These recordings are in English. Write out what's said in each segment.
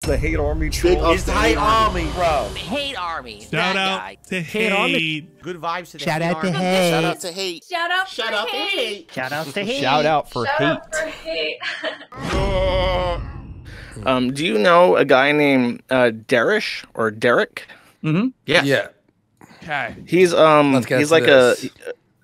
the hate army troll. It's the hate army, bro. Hate army. Shout out to hate. Good vibes to the Shout hate out to army. hate. Shout out to hate. Shout out Shout for out to hate. hate. Shout out to hate. Shout out for Shout hate. out for hate. Do you know a guy named Derich or Derich? Mm-hmm. Yeah. Yeah. Okay. He's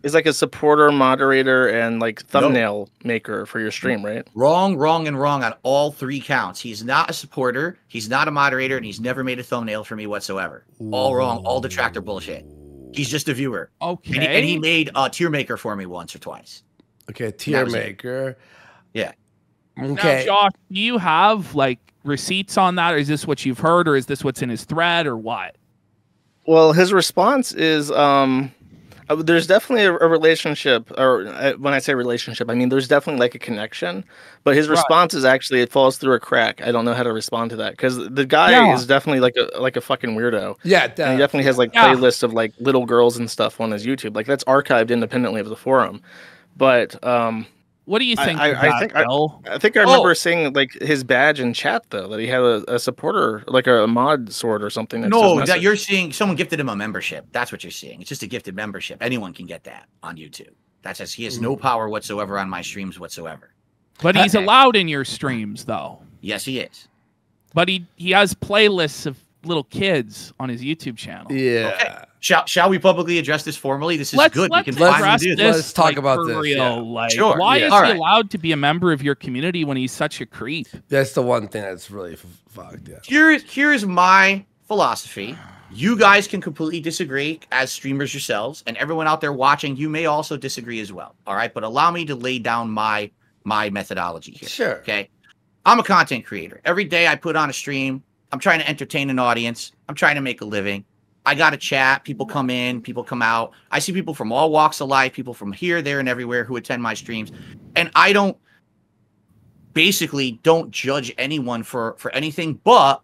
He's like a supporter, moderator, and like thumbnail maker for your stream, right? Wrong, wrong, and wrong on all three counts. He's not a supporter, he's not a moderator, and he's never made a thumbnail for me whatsoever. All wrong, all detractor bullshit. He's just a viewer. Okay. And he made a tier maker for me once or twice. Okay, tier maker. Yeah. Okay. Now, Josh, do you have like receipts on that, or is this what you've heard, or is this what's in his thread, or what? Well, his response is there's definitely a relationship, or when I say relationship, I mean there's definitely like a connection, but his response is actually it falls through a crack. I don't know how to respond to that because the guy is definitely like a fucking weirdo. Yeah, and he definitely has like playlists of like little girls and stuff on his YouTube. Like that's archived independently of the forum. But what do you think? I think I remember seeing like his badge in chat though, that he had a supporter, like a mod sword or something. No, that you're seeing someone gifted him a membership. That's what you're seeing. It's just a gifted membership. Anyone can get that on YouTube. That's just he has no power whatsoever on my streams whatsoever. But he's allowed in your streams though. Yes, he is. But he has playlists of little kids on his YouTube channel. Yeah. Okay. Shall we publicly address this formally? This is good. We can address finally do this. Let's talk about for this. Real. Yeah. Like, Sure. Why is All he right. allowed to be a member of your community when he's such a creep? That's the one thing that's really fucked. Yeah. Here's my philosophy. You guys can completely disagree as streamers yourselves, and everyone out there watching, you may also disagree as well. All right, but allow me to lay down my methodology here. Sure. Okay. I'm a content creator. Every day I put on a stream. I'm trying to entertain an audience. I'm trying to make a living. I got to chat. People come in, people come out. I see people from all walks of life, people from here, there, and everywhere who attend my streams. And I don't judge anyone for anything but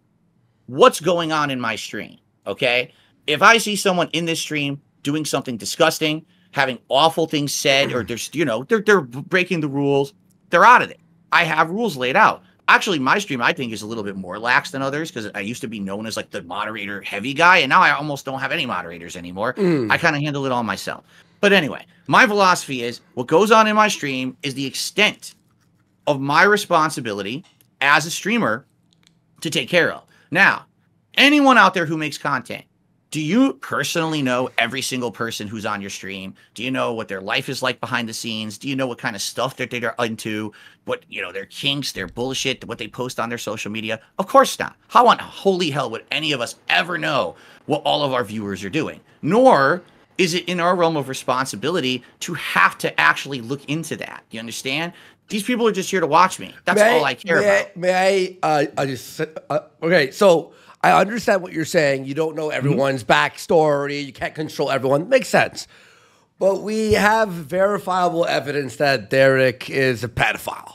what's going on in my stream. Okay. If I see someone in this stream doing something disgusting, having awful things said, or they're breaking the rules, they're out of it. I have rules laid out. Actually, my stream, I think, is a little bit more lax than others because I used to be known as like the moderator heavy guy, and now I almost don't have any moderators anymore. I kind of handle it all myself. But anyway, my philosophy is what goes on in my stream is the extent of my responsibility as a streamer to take care of. Now, anyone out there who makes content, do you personally know every single person who's on your stream? Do you know what their life is like behind the scenes? Do you know what kind of stuff that they're into? What, their kinks, their bullshit, what they post on their social media? Of course not. How on holy hell would any of us ever know what all of our viewers are doing? Nor is it in our realm of responsibility to have to actually look into that. You understand? These people are just here to watch me. That's all I care about. Okay, so I understand what you're saying. You don't know everyone's backstory. You can't control everyone. Makes sense. But we have verifiable evidence that Derich is a pedophile.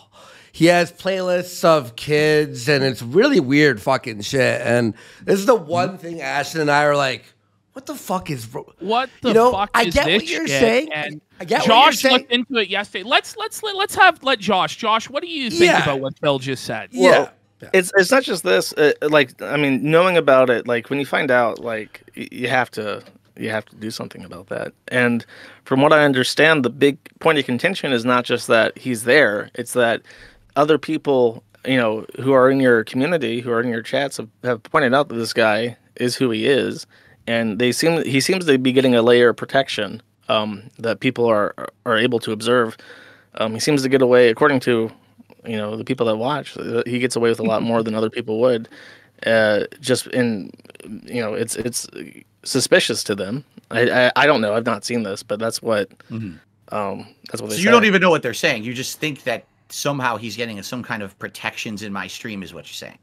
He has playlists of kids, and it's really weird fucking shit. And this is the one thing Ashton and I are like, what the fuck is... What the fuck I is get this what you're shit? saying. And I get what Josh you're saying. looked into it yesterday. Let's let Josh. Josh, what do you think about what Phil just said? Well, it's not just this. Like, I mean, knowing about it, like when you find out, like you have to do something about that. And from what I understand, the big point of contention is not just that he's there; it's that other people, who are in your community, who are in your chats, have pointed out that this guy is who he is, and he seems to be getting a layer of protection that people are able to observe. He seems to get away, according to the people that watch, he gets away with a lot more than other people would. Just in, it's suspicious to them. I don't know. I've not seen this, but that's what that's what they say. So you don't even know what they're saying. You just think that somehow he's getting some kind of protections in my stream is what you're saying.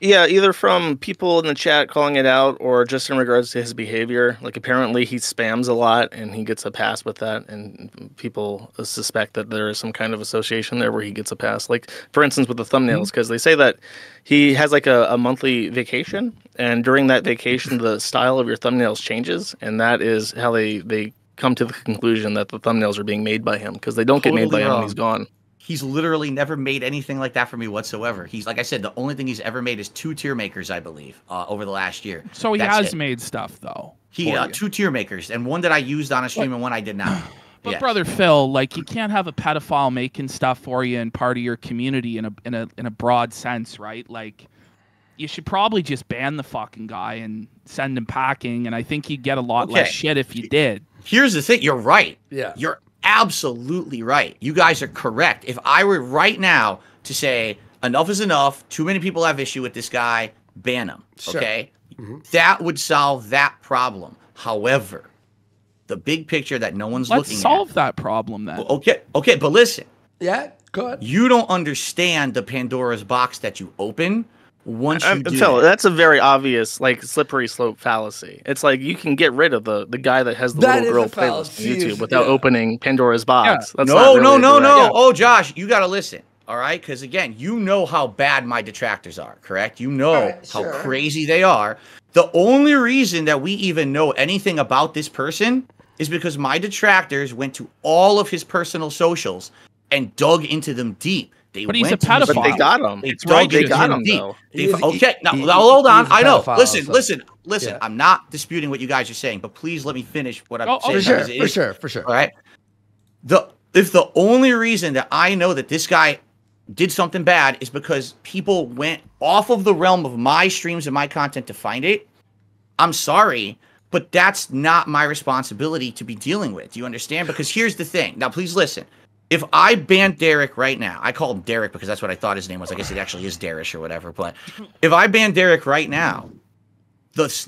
Yeah, either from people in the chat calling it out or just in regards to his behavior. Like, apparently he spams a lot and he gets a pass with that, and people suspect that there is some kind of association there where he gets a pass. Like, for instance, with the thumbnails, because they say that he has like a monthly vacation, and during that vacation, the style of your thumbnails changes, and that is how they come to the conclusion that the thumbnails are being made by him, because they don't get made by him when he's gone. He's literally never made anything like that for me whatsoever. He's, like I said, the only thing he's ever made is 2 tier makers, I believe, over the last year. So he That's has it. made stuff though. He 2 tier makers, and one that I used on a stream and one I did not. But Yes. brother Phil, like, you can't have a pedophile making stuff for you and part of your community in a broad sense, right? Like, you should probably just ban the fucking guy and send him packing. And I think you'd get a lot less shit if you did. Here's the thing. You're right. Yeah. You're absolutely right. You guys are correct. If I were right now to say enough is enough, too many people have issue with this guy, ban him. Sure. Okay? That would solve that problem. However, the big picture that no one's Let's looking solve that problem then. Okay, but listen. Yeah, go ahead. You don't understand the Pandora's box that you open once you do Phil, that. that's a very obvious, like, slippery slope fallacy. It's like you can get rid of the guy that has the That little is girl a playlist on fallacy, YouTube without yeah. opening Pandora's box. Yeah. That's No, not really no. direct. Oh, Josh, you got to listen. All right? Because, again, you know how bad my detractors are, correct? You know right, how sure. crazy they are. The only reason that we even know anything about this person is because my detractors went to all of his personal socials and dug into them deep. They But he's went a to his- pedophile. But they got him. They It's dug righteous. They got into him, deep. though. Okay, now he- hold on. he's a I know. pedophile, Listen. Yeah. I'm not disputing what you guys are saying, but please let me finish what I'm Oh, saying. For sure, because it for is- sure. All right. If the only reason that I know that this guy did something bad is because people went off of the realm of my streams and my content to find it, I'm sorry, but that's not my responsibility to be dealing with. Do you understand? Because here's the thing. Now, please listen. If I ban Derich right now, I call him Derich because that's what I thought his name was. I guess it actually is Derich or whatever. But if I ban Derich right now,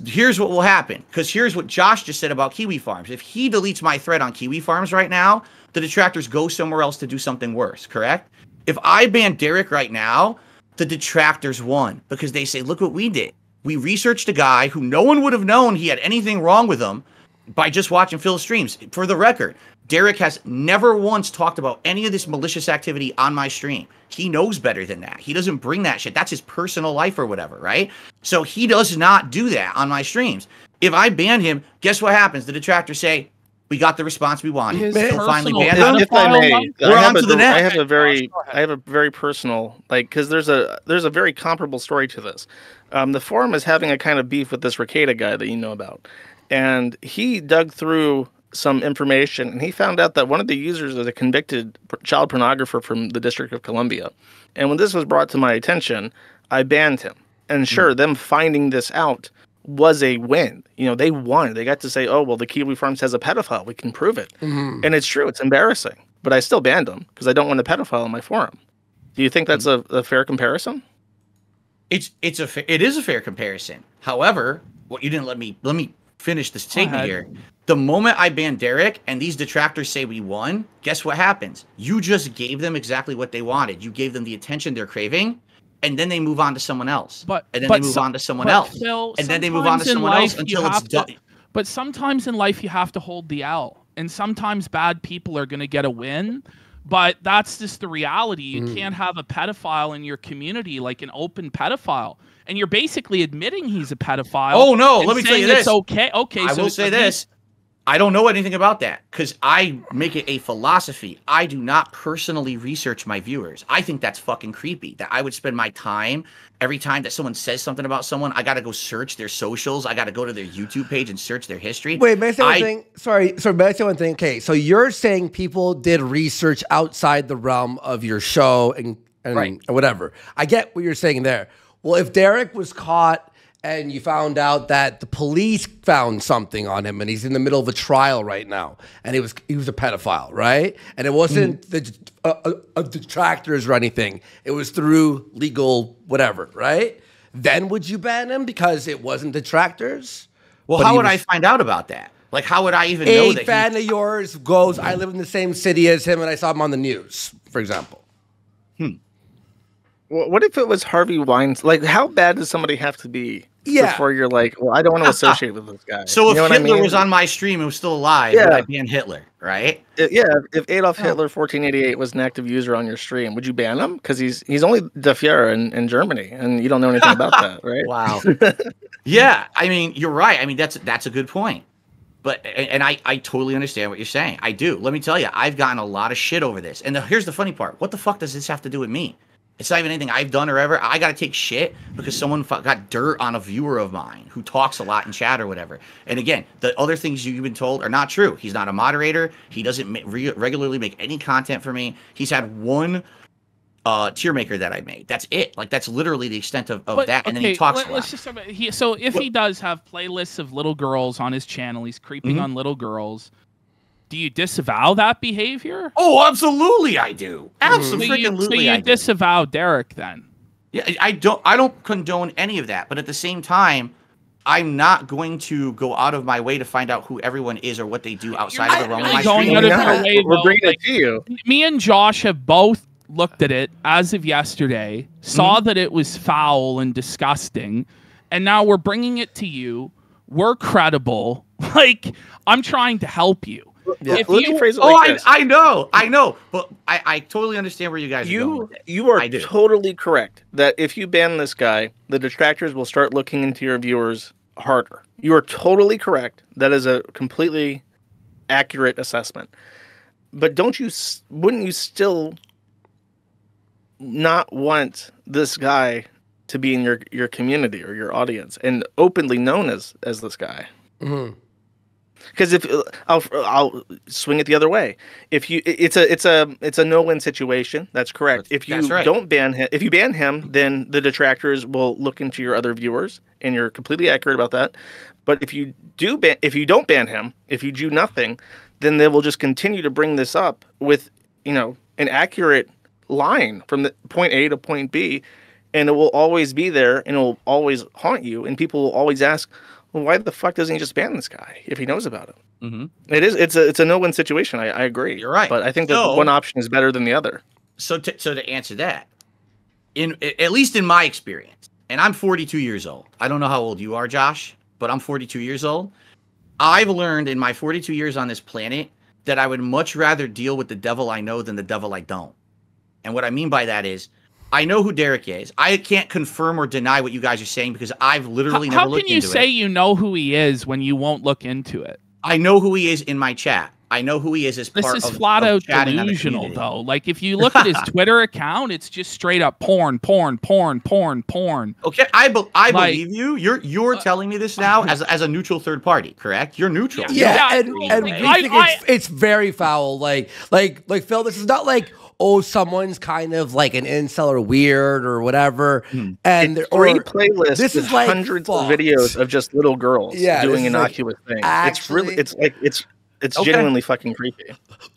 here's what will happen. Because here's what Josh just said about Kiwi Farms. If he deletes my thread on Kiwi Farms right now, the detractors go somewhere else to do something worse, correct? If I ban Derich right now, the detractors won because they say, look what we did. We researched a guy who no one would have known he had anything wrong with him by just watching Phil's streams. For the record, Derich has never once talked about any of this malicious activity on my stream. He knows better than that. He doesn't bring that shit. That's his personal life or whatever, right? So he does not do that on my streams. If I ban him, guess what happens? The detractors say, we got the response we wanted. His Phil finally personal banned him. If I may, Pedophile? We're on to the next. I have a very personal, like, because there's a very comparable story to this. The forum is having a kind of beef with this Ricada guy that you know about, and he dug through some information and he found out that one of the users is a convicted child pornographer from the District of Columbia. And when this was brought to my attention, I banned him. And sure, them finding this out was a win. You know, they won. They got to say, oh, well, the Kiwi Farms has a pedophile. We can prove it. And it's true. It's embarrassing. But I still banned him because I don't want a pedophile on my forum. Do you think that's a fair comparison? It is a fair comparison. However, what you didn't let me finish the statement ahead. here. The moment I ban Derich and these detractors say we won, guess what happens? You just gave them exactly what they wanted. You gave them the attention they're craving, and then they move on to someone else. And then they move on to someone else. Phil, and then they move on to someone else until it's done. But sometimes in life you have to hold the L, and sometimes bad people are going to get a win. But that's just the reality. You can't have a pedophile in your community, like an open pedophile. And you're basically admitting he's a pedophile. Oh, no, and let me tell you saying this. It's okay. Okay, I so will say this. I don't know anything about that because I make it a philosophy. I do not personally research my viewers. I think that's fucking creepy that I would spend my time every time that someone says something about someone. I got to go search their socials. I got to go to their YouTube page and search their history. Wait, may I say one thing? Sorry, may I say one thing? Okay, so you're saying people did research outside the realm of your show and Right. whatever. I get what you're saying there. Well, if Derich was caught and you found out that the police found something on him and he's in the middle of a trial right now and he was a pedophile, right? And it wasn't the detractors or anything. It was through legal whatever, right? Then would you ban him because it wasn't detractors? Well, But how he would I was- find out about that? Like, how would I even know A that fan of yours goes, I live in the same city as him and I saw him on the news, for example. What if it was Harvey Weinstein? Like, how bad does somebody have to be before you're like, well, I don't want to associate with this guy? So if You know what I Hitler mean? was on my stream and was still alive, Yeah. would I ban Hitler, right? If Adolf Hitler 1488 was an active user on your stream, would you ban him? Because he's only the Führer in Germany, and you don't know anything about that, right? Wow. Yeah, I mean, you're right. I mean, that's a good point. and I totally understand what you're saying. I do. Let me tell you, I've gotten a lot of shit over this. And here's the funny part. What the fuck does this have to do with me? It's not even anything I've done or ever. I got to take shit because someone got dirt on a viewer of mine who talks a lot in chat or whatever. And again, the other things you've been told are not true. He's not a moderator. He doesn't regularly make any content for me. He's had one tier maker that I made. That's it. Like, that's literally the extent of that. And then he talks a lot. So if he does have playlists of little girls on his channel, he's creeping on little girls. Do you disavow that behavior? Oh, absolutely, I do. Absolutely, so you disavow Derich then? Yeah, I don't condone any of that. But at the same time, I'm not going to go out of my way to find out who everyone is or what they do outside of the realm of my stream. We're bringing it to you. Me and Josh have both looked at it as of yesterday, saw that it was foul and disgusting, and now we're bringing it to you. We're credible. Like, I'm trying to help you. Yeah. Let me phrase it like this. I know, but I totally understand where you guys are going. You are totally correct that if you ban this guy, the detractors will start looking into your viewers harder. You are totally correct. That is a completely accurate assessment. But wouldn't you still not want this guy to be in your community or your audience and openly known as this guy? Because if I'll swing it the other way, it's a no-win situation. That's correct. If you don't ban him, if you ban him, then the detractors will look into your other viewers, and you're completely accurate about that. But if you don't ban him, if you do nothing, then they will just continue to bring this up with an accurate line from the point A to point B, and it will always be there, and it will always haunt you, and people will always ask, well, why the fuck doesn't he just ban this guy if he knows about it? It's a no-win situation. I agree. You're right. But I think that one option is better than the other. So to answer that, at least in my experience, and I'm 42 years old. I don't know how old you are, Josh, but I'm 42 years old. I've learned in my 42 years on this planet that I would much rather deal with the devil I know than the devil I don't. And what I mean by that is, I know who Derich is. I can't confirm or deny what you guys are saying because I've literally never looked into it. How can you say you know who he is when you won't look into it? I know who he is in my chat. I know who he is as part of This is flat out delusional, though. Like, if you look at his Twitter account, it's just straight up porn. Okay, I believe you. You're telling me this now as a neutral third party, correct? You're neutral. Yeah, and we think it's very foul. Like Phil, this is not like, oh, someone's kind of like an incel or weird or whatever. And three playlists. This is like hundreds of videos of just little girls doing innocuous things. It's genuinely fucking creepy.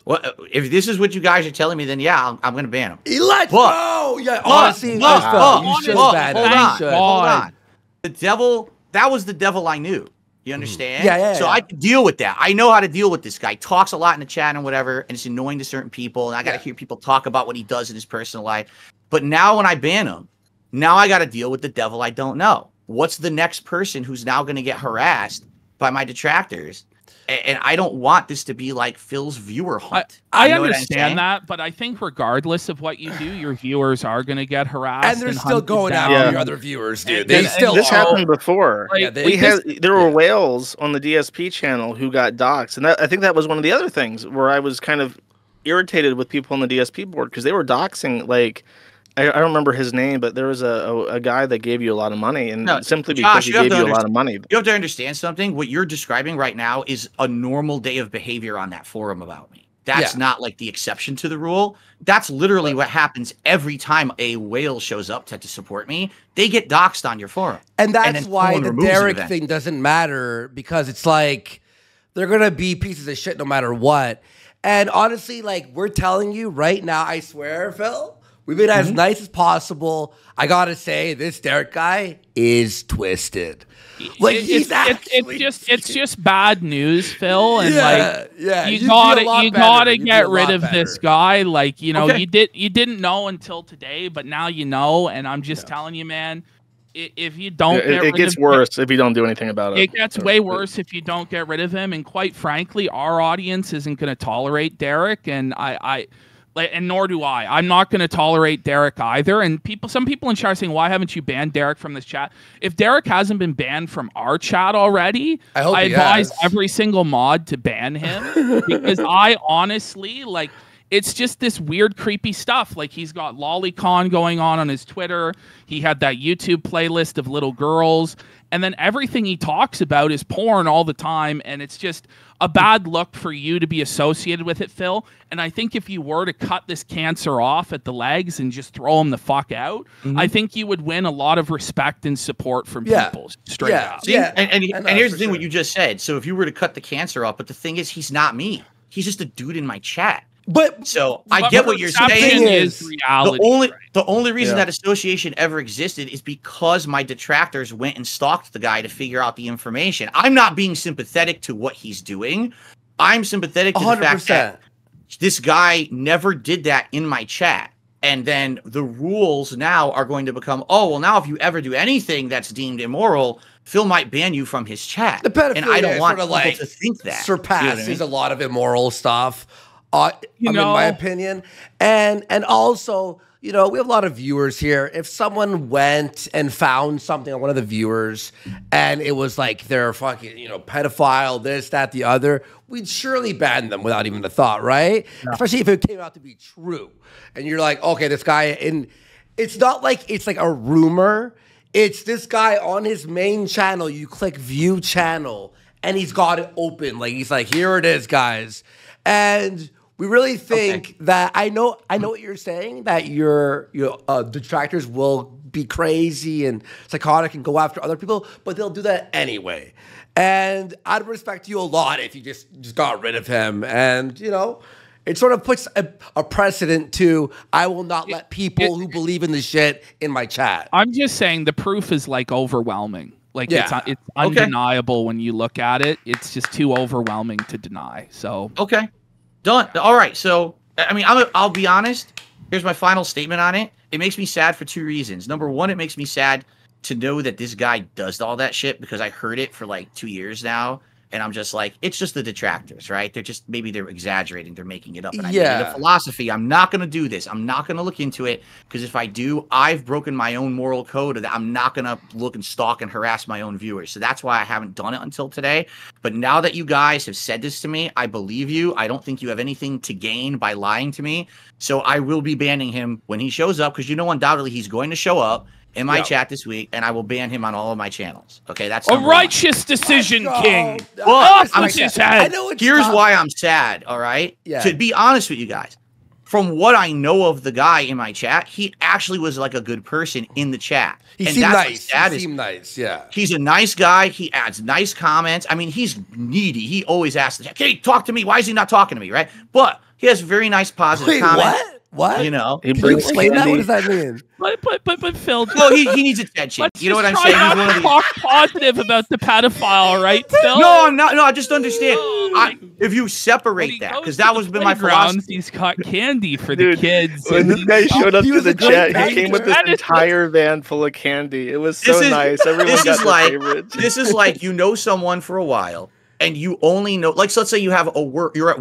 Well, if this is what you guys are telling me, then yeah, I'm going to ban him. Let's go. Yeah, honestly, hold on. The devil. That was the devil I knew. You understand? Yeah. So I could deal with that. I know how to deal with this guy. He talks a lot in the chat and whatever, and it's annoying to certain people. And I got to hear people talk about what he does in his personal life. But now when I ban him, now I got to deal with the devil I don't know. What's the next person who's now going to get harassed by my detractors? And I don't want this to be like Phil's viewer hunt. I understand that, but I think regardless of what you do, your viewers are going to get harassed. And they're still going after your other viewers, dude. This happened before. There were whales on the DSP channel who got doxxed. And I think that was one of the other things where I was kind of irritated with people on the DSP board because they were doxing, like, I don't remember his name, but there was a guy that gave you a lot of money, and simply because he gave you a lot of money. You have to understand something. What you're describing right now is a normal day of behavior on that forum about me. That's not like the exception to the rule. That's literally what happens every time a whale shows up to support me. They get doxxed on your forum. And that's why the Derich thing doesn't matter, because it's like they're going to be pieces of shit no matter what. And honestly, like, we're telling you right now, I swear, Phil, we've been as nice as possible. I gotta say, this Derich guy is twisted. Like, it's just bad news, Phil. And you gotta get rid of this guy. Like, you didn't know until today, but now you know. And I'm just telling you, man. If you don't, it gets worse if you don't do anything about it. It gets way worse if you don't get rid of him. And quite frankly, our audience isn't going to tolerate Derich. And Like, and nor do I. I'm not going to tolerate Derich either. And some people in chat are saying, why haven't you banned Derich from this chat? If Derich hasn't been banned from our chat already, I advise every single mod to ban him because I honestly, like, it's just this weird, creepy stuff. Like, he's got lolicon going on his Twitter. He had that YouTube playlist of little girls. And then everything he talks about is porn all the time. And it's just a bad look for you to be associated with it, Phil. And I think if you were to cut this cancer off at the legs and just throw him the fuck out, I think you would win a lot of respect and support from people straight up. See, and here's the thing, what you just said. So if you were to cut the cancer off, but the thing is, he's not me. He's just a dude in my chat. But so I get what you're saying. Is reality, the only reason that association ever existed is because my detractors went and stalked the guy to figure out the information. I'm not being sympathetic to what he's doing. I'm sympathetic to 100%. The fact that this guy never did that in my chat. And then the rules now are going to become, oh, well, now if you ever do anything that's deemed immoral, Phil might ban you from his chat. The pedophilia, and I don't want sort of people to think that. Surpasses a lot of immoral stuff. In my opinion, and also, you know, we have a lot of viewers here. If someone went and found something on one of the viewers, and it was like they're fucking, you know, pedophile, this, that, the other, we'd surely ban them without even a thought, right? Yeah. Especially if it came out to be true, and you're like, okay, this guy, and it's not like it's like a rumor. It's this guy on his main channel. You click view channel, and he's got it open. Like, he's like, here it is, guys, and we really think that I know what you're saying, that your detractors will be crazy and psychotic and go after other people, but they'll do that anyway. And I'd respect you a lot if you just got rid of him. And, you know, it sort of puts a precedent to, I will not let people who believe in the shit in my chat. I'm just saying the proof is like overwhelming. Like, it's undeniable when you look at it. It's just too overwhelming to deny. So Done. All right. So, I mean, I'll be honest. Here's my final statement on it. It makes me sad for two reasons. Number one, it makes me sad to know that this guy does all that shit because I heard it for like 2 years now. And I'm just like, it's just the detractors, right? Maybe they're exaggerating. They're making it up. And I made a philosophy. I'm not going to do this. I'm not going to look into it because if I do, I've broken my own moral code that I'm not going to look and stalk and harass my own viewers. So that's why I haven't done it until today. But now that you guys have said this to me, I believe you. I don't think you have anything to gain by lying to me. So I will be banning him when he shows up because you know undoubtedly he's going to show up in my chat this week, and I will ban him on all of my channels. Okay, that's a righteous decision, King. Well, here's why I'm sad, all right? Yeah. To be honest with you guys, from what I know of the guy in my chat, he actually was like a good person in the chat. He seemed nice. He seemed nice, yeah. He's a nice guy. He adds nice comments. I mean, he's needy. He always asks, hey, talk to me. Why is he not talking to me, right? But he has very nice positive comments. What? You know, can you explain that? What does that mean? But Phil, well, he needs attention. You know what I'm saying? He's one of talk positive about the pedophile, right, Phil? No, I'm not. No, I just understand. If you separate that, because that was been my philosophy. He's got candy for the kids. When this guy showed up to the chat, he came with this entire van full of candy. It was so nice. Everyone got their favorites. This is like, you know someone for a while. And you only know, like, so let's say you're at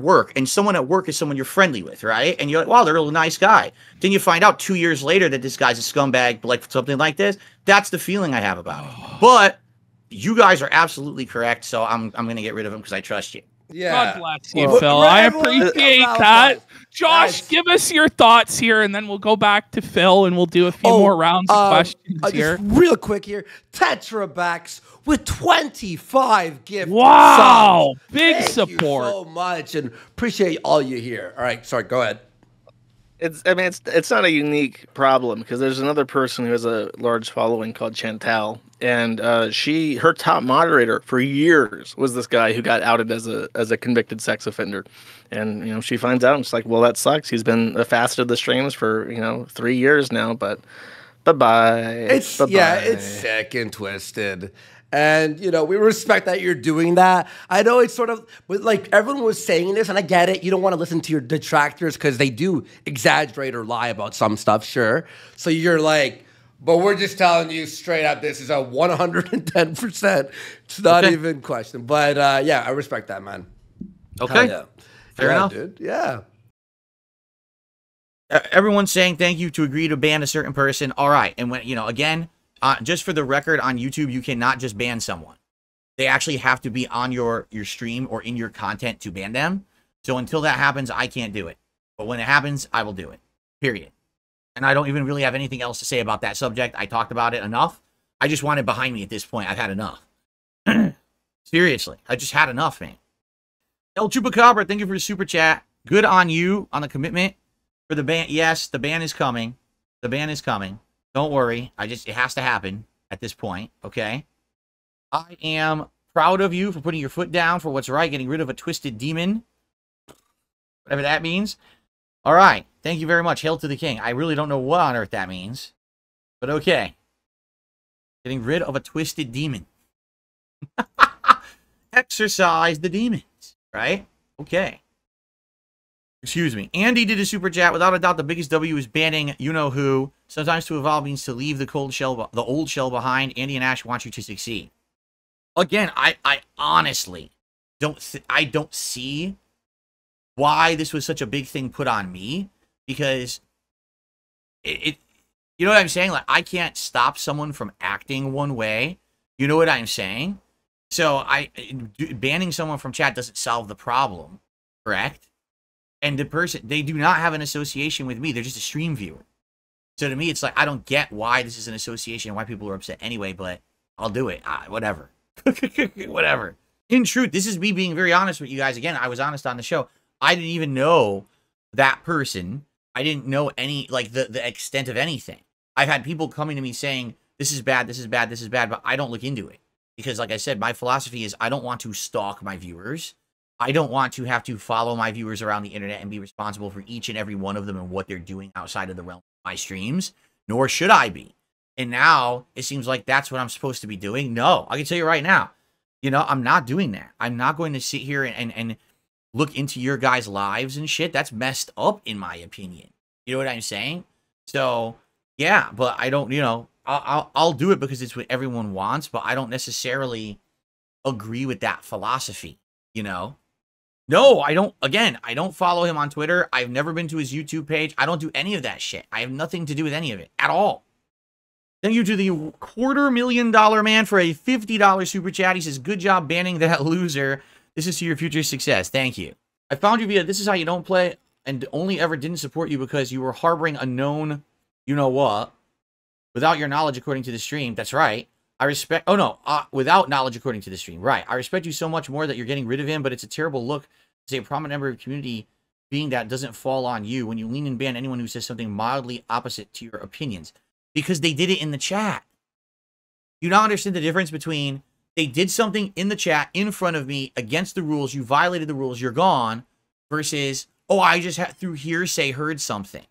work, and someone at work is someone you're friendly with, right? And you're like, wow, they're a nice guy. Then you find out 2 years later that this guy's a scumbag, like something like this. That's the feeling I have about it. But you guys are absolutely correct, so I'm going to get rid of him because I trust you. Yeah. God bless you, Phil. I appreciate that. Josh, give us your thoughts here, and then we'll go back to Phil, and we'll do a few more rounds of questions here. Just real quick here. Tetrabacks with 25 gift Wow. subs. Big support. Thank you so much, and appreciate all you here. All right, sorry, go ahead. It's not a unique problem because there's another person who has a large following called Chantal, and her top moderator for years was this guy who got outed as a convicted sex offender, and you know she finds out and it's like, well, that sucks. He's been fasted the streams for 3 years now, but bye-bye. It's sick and twisted. And, we respect that you're doing that. I know it's sort of, like, everyone was saying this, and I get it. You don't want to listen to your detractors because they do exaggerate or lie about some stuff, sure. So you're like, but we're just telling you straight up, this is a 110%. It's not even question. But, yeah, I respect that, man. Okay. Fair enough. Dude. Yeah. Everyone's saying thank you to agree to ban a certain person. All right. And when, you know, again, just for the record on YouTube, you cannot just ban someone. They actually have to be on your stream or in your content to ban them. So until that happens, I can't do it. But when it happens, I will do it. Period. And I don't even really have anything else to say about that subject. I talked about it enough. I just want it behind me at this point. I've had enough. Seriously. I just had enough, man. El Chupacabra, thank you for the super chat. Good on you on the commitment for the ban. Yes, the ban is coming. The ban is coming. Don't worry. It has to happen at this point. Okay. I am proud of you for putting your foot down for what's right, getting rid of a twisted demon. Whatever that means. All right. Thank you very much. Hail to the king. I really don't know what on earth that means. But okay. Getting rid of a twisted demon. Exercise the demons. Right? Okay. Excuse me. Andy did a super chat. Without a doubt, the biggest W is banning you-know-who. Sometimes to evolve means to leave the old shell behind. Andy and Ash want you to succeed. Again, I honestly don't see why this was such a big thing put on me, because you know what I'm saying? Like, I can't stop someone from acting one way. You know what I'm saying? So banning someone from chat doesn't solve the problem, correct? And the person, they do not have an association with me. They're just a stream viewer. So to me, it's like, I don't get why this is an association and why people are upset anyway, but I'll do it. Whatever. Whatever. In truth, this is me being very honest with you guys. Again, I was honest on the show. I didn't even know that person. I didn't know any, like, the extent of anything. I've had people coming to me saying, this is bad, this is bad, this is bad, but I don't look into it. Because, like I said, my philosophy is I don't want to stalk my viewers. I don't want to have to follow my viewers around the internet and be responsible for each and every one of them and what they're doing outside of the realm of my streams, nor should I be. And now it seems like that's what I'm supposed to be doing. No, I can tell you right now, you know, I'm not doing that. I'm not going to sit here and look into your guys' lives and shit. That's messed up, in my opinion. You know what I'm saying? So, yeah, but I don't, you know, I'll do it because it's what everyone wants, but I don't necessarily agree with that philosophy, you know? No, I don't. Again, I don't follow him on Twitter. I've never been to his YouTube page. I don't do any of that shit. I have nothing to do with any of it at all. Thank you to the $250,000 man for a $50 super chat. He says, good job banning that loser. This is to your future success. Thank you. I found you via This Is How You Don't Play and only ever didn't support you because you were harboring a known you-know-what without your knowledge according to the stream. That's right. I respect... Oh, no. Without knowledge according to the stream. Right. I respect you so much more that you're getting rid of him, but it's a terrible look to say a prominent member of the community being that doesn't fall on you when you lean and ban anyone who says something mildly opposite to your opinions. Because they did it in the chat. You now understand the difference between they did something in the chat in front of me against the rules, you violated the rules, you're gone, versus, oh, I just through hearsay heard something.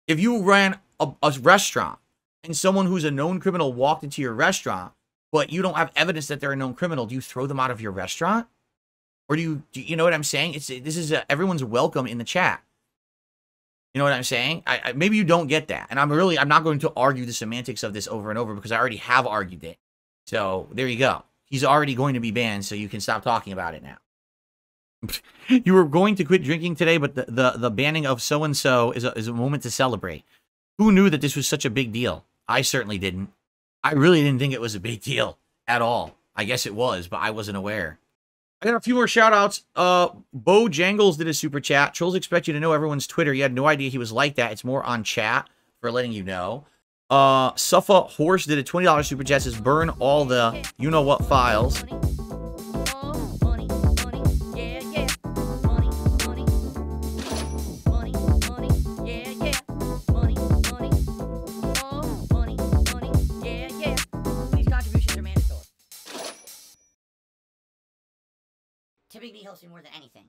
If you ran a restaurant and someone who's a known criminal walked into your restaurant, but you don't have evidence that they're a known criminal, do you throw them out of your restaurant? Or do you know what I'm saying? This is everyone's welcome in the chat. You know what I'm saying? Maybe you don't get that. And I'm not going to argue the semantics of this over and over because I already have argued it. So there you go. He's already going to be banned, so you can stop talking about it now. You were going to quit drinking today, but the banning of so-and-so is a moment to celebrate. Who knew that this was such a big deal? I certainly didn't. I really didn't think it was a big deal at all. I guess it was, but I wasn't aware. I got a few more shout-outs. Bo Jangles did a super chat. Trolls expect you to know everyone's Twitter. You had no idea he was like that. It's more on chat for letting you know. Suffa Horse did a $20 super chat. Says, burn all the you-know-what files. Typically helps me more than anything.